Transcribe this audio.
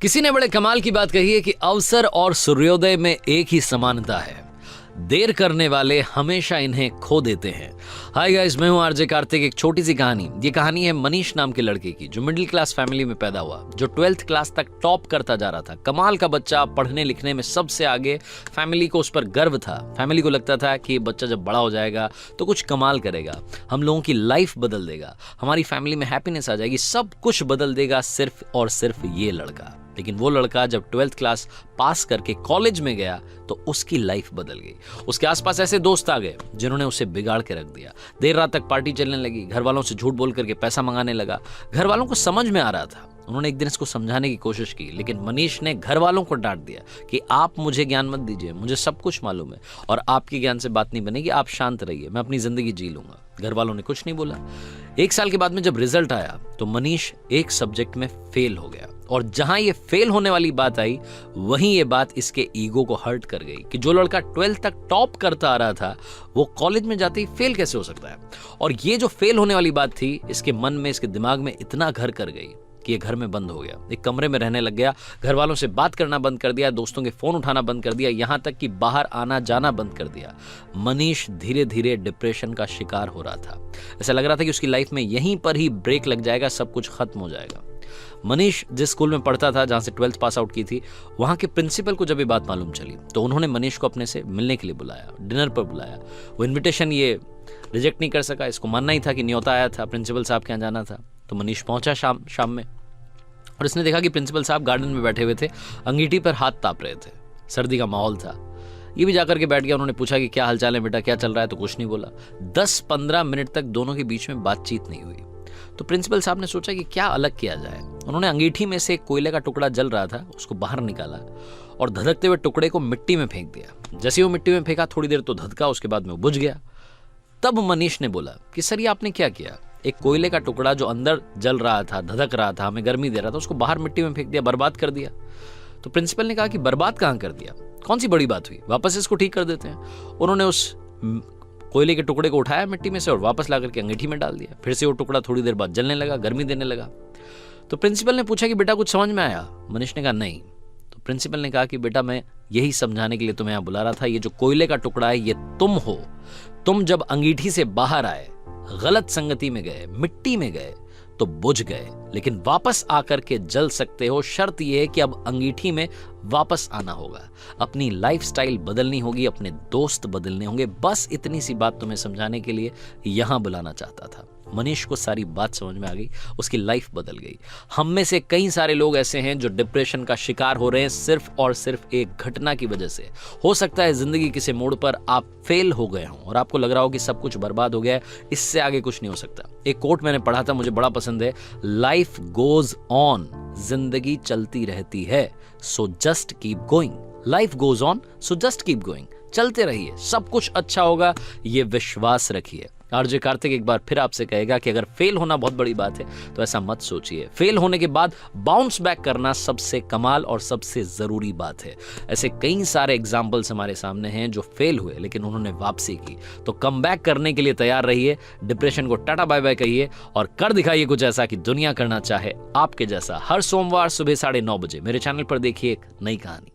किसी ने बड़े कमाल की बात कही है कि अवसर और सूर्योदय में एक ही समानता है, देर करने वाले हमेशा इन्हें खो देते हैं। हाय गाइस, मैं हूं आरजे कार्तिक। एक छोटी सी कहानी। ये कहानी है मनीष नाम के लड़के की, जो मिडिल क्लास फैमिली में पैदा हुआ, जो 12th क्लास तक टॉप करता जा रहा था। कमाल का बच्चा, पढ़ने लिखने में सबसे आगे। फैमिली को उस पर गर्व था। फैमिली को लगता था कि ये बच्चा जब बड़ा हो जाएगा तो कुछ कमाल करेगा, हम लोगों की लाइफ बदल देगा, हमारी फैमिली में हैप्पीनेस आ जाएगी, सब कुछ बदल देगा सिर्फ और सिर्फ ये लड़का। लेकिन वो लड़का जब 12th क्लास पास करके कॉलेज में गया तो उसकी लाइफ बदल गई। उसके आसपास ऐसे दोस्त आ गए जिन्होंने उसे बिगाड़ के रख दिया। देर रात तक पार्टी चलने लगी, घर वालों से झूठ बोल करके पैसा मंगाने लगा। घर वालों को समझ में आ रहा था, उन्होंने एक दिन इसको समझाने की कोशिश की, लेकिन मनीष ने घर वालों को डांट दिया कि आप मुझे ज्ञान मत दीजिए, मुझे सब कुछ मालूम है और आपके ज्ञान से बात नहीं बनेगी, आप शांत रहिए, मैं अपनी जिंदगी जी लूंगा। घर वालों ने कुछ नहीं बोला। 1 साल के बाद में जब रिजल्ट आया तो मनीष एक सब्जेक्ट में फेल हो गया, और जहां ये फेल होने वाली बात आई वहीं ये बात इसके ईगो को हर्ट कर गई कि जो लड़का 12th तक टॉप करता आ रहा था वो कॉलेज में जाते ही फेल कैसे हो सकता है। और ये जो फेल होने वाली बात थी इसके मन में, इसके दिमाग में इतना घर कर गई कि ये घर में बंद हो गया, एक कमरे में रहने लग गया, घर वालों से बात करना बंद कर दिया, दोस्तों के फोन उठाना बंद कर दिया, यहां तक कि बाहर आना जाना बंद कर दिया। मनीष धीरे धीरे डिप्रेशन का शिकार हो रहा था। ऐसा लग रहा था कि उसकी लाइफ में यहीं पर ही ब्रेक लग जाएगा, सब कुछ खत्म हो जाएगा। मनीष जिस स्कूल में पढ़ता था, जहां से 12th पास आउट की थी, वहां के प्रिंसिपल को जब ये बात मालूम चली तो उन्होंने मनीष को अपने से मिलने के लिए बुलाया, डिनर पर बुलाया। वो इन्विटेशन ये रिजेक्ट नहीं कर सका, इसको मानना ही था कि न्योता आया था, प्रिंसिपल साहब के यहाँ जाना था। तो मनीष पहुंचा शाम में, और इसने देखा कि प्रिंसिपल साहब गार्डन में बैठे हुए थे, अंगीठी पर हाथ ताप रहे थे, सर्दी का माहौल था। ये भी जाकर के बैठ गया। उन्होंने पूछा कि क्या हालचाल है बेटा, क्या चल रहा है, तो कुछ नहीं बोला। 10-15 मिनट तक दोनों के बीच में बातचीत नहीं हुई। तो प्रिंसिपल साहब ने सोचा कि क्या अलग किया जाए। उन्होंने अंगीठी में से एक कोयले का टुकड़ा जल रहा था, उसको बाहर निकाला और धधकते हुए टुकड़े को मिट्टी में फेंक दिया। जैसे वो मिट्टी में फेंका, थोड़ी देर तो धधका, उसके बाद में वो बुझ गया। तब मनीष ने बोला कि सर, ये आपने क्या किया? एक कोयले का टुकड़ा जो अंदर जल रहा था, धधक रहा था, हमें गर्मी दे रहा था, उसको बाहर मिट्टी में फेंक दिया, बर्बाद कर दिया। तो प्रिंसिपल ने कहा कि बर्बाद कहां कर दिया, कौन सी बड़ी बात हुई, वापस इसको ठीक कर देते हैं। उन्होंने उस कोयले के टुकड़े को उठाया मिट्टी में से और वापस ला करके अंगीठी में डाल दिया। फिर से वो टुकड़ा थोड़ी देर बाद जलने लगा, गर्मी देने लगा। तो प्रिंसिपल ने पूछा कि बेटा कुछ समझ में आया? मनीष ने कहा नहीं। तो प्रिंसिपल ने कहा कि बेटा, मैं यही समझाने के लिए तुम्हें यहां बुला रहा था, ये जो कोयले का टुकड़ा है ये तुम हो। तुम जब अंगीठी से बाहर आए, गलत संगति में गए, मिट्टी में गए तो बुझ गए, लेकिन वापस आकर के जल सकते हो। शर्त यह है कि अब अंगीठी में वापस आना होगा, अपनी लाइफस्टाइल बदलनी होगी, अपने दोस्त बदलने होंगे। बस इतनी सी बात तुम्हें समझाने के लिए यहां बुलाना चाहता था। मनीष को सारी बात समझ में आ गई, उसकी लाइफ बदल गई। हम में से कई सारे लोग ऐसे हैं जो डिप्रेशन का शिकार हो रहे हैं सिर्फ और सिर्फ एक घटना की वजह से। हो सकता है जिंदगी किसी मोड़ पर आप फेल हो गए हों और आपको लग रहा हो कि सब कुछ बर्बाद हो गया है, इससे आगे कुछ नहीं हो सकता। एक कोट मैंने पढ़ा था, मुझे बड़ा पसंद है, लाइफ गोज ऑन, जिंदगी चलती रहती है, so just keep going. Life goes on, so just keep going. चलते रहिए, सब कुछ अच्छा होगा, ये विश्वास रखिए। आरजे कार्तिक एक बार फिर आपसे कहेगा कि अगर फेल होना बहुत बड़ी बात है तो ऐसा मत सोचिए। फेल होने के बाद बाउंस बैक करना सबसे कमाल और सबसे जरूरी बात है। ऐसे कई सारे एग्जाम्पल्स हमारे सामने हैं जो फेल हुए लेकिन उन्होंने वापसी की। तो कम बैक करने के लिए तैयार रहिए, डिप्रेशन को टाटा बाय बाय कहिए और कर दिखाइए कुछ ऐसा कि दुनिया करना चाहे आपके जैसा। हर सोमवार सुबह 9:30 बजे मेरे चैनल पर देखिए एक नई कहानी।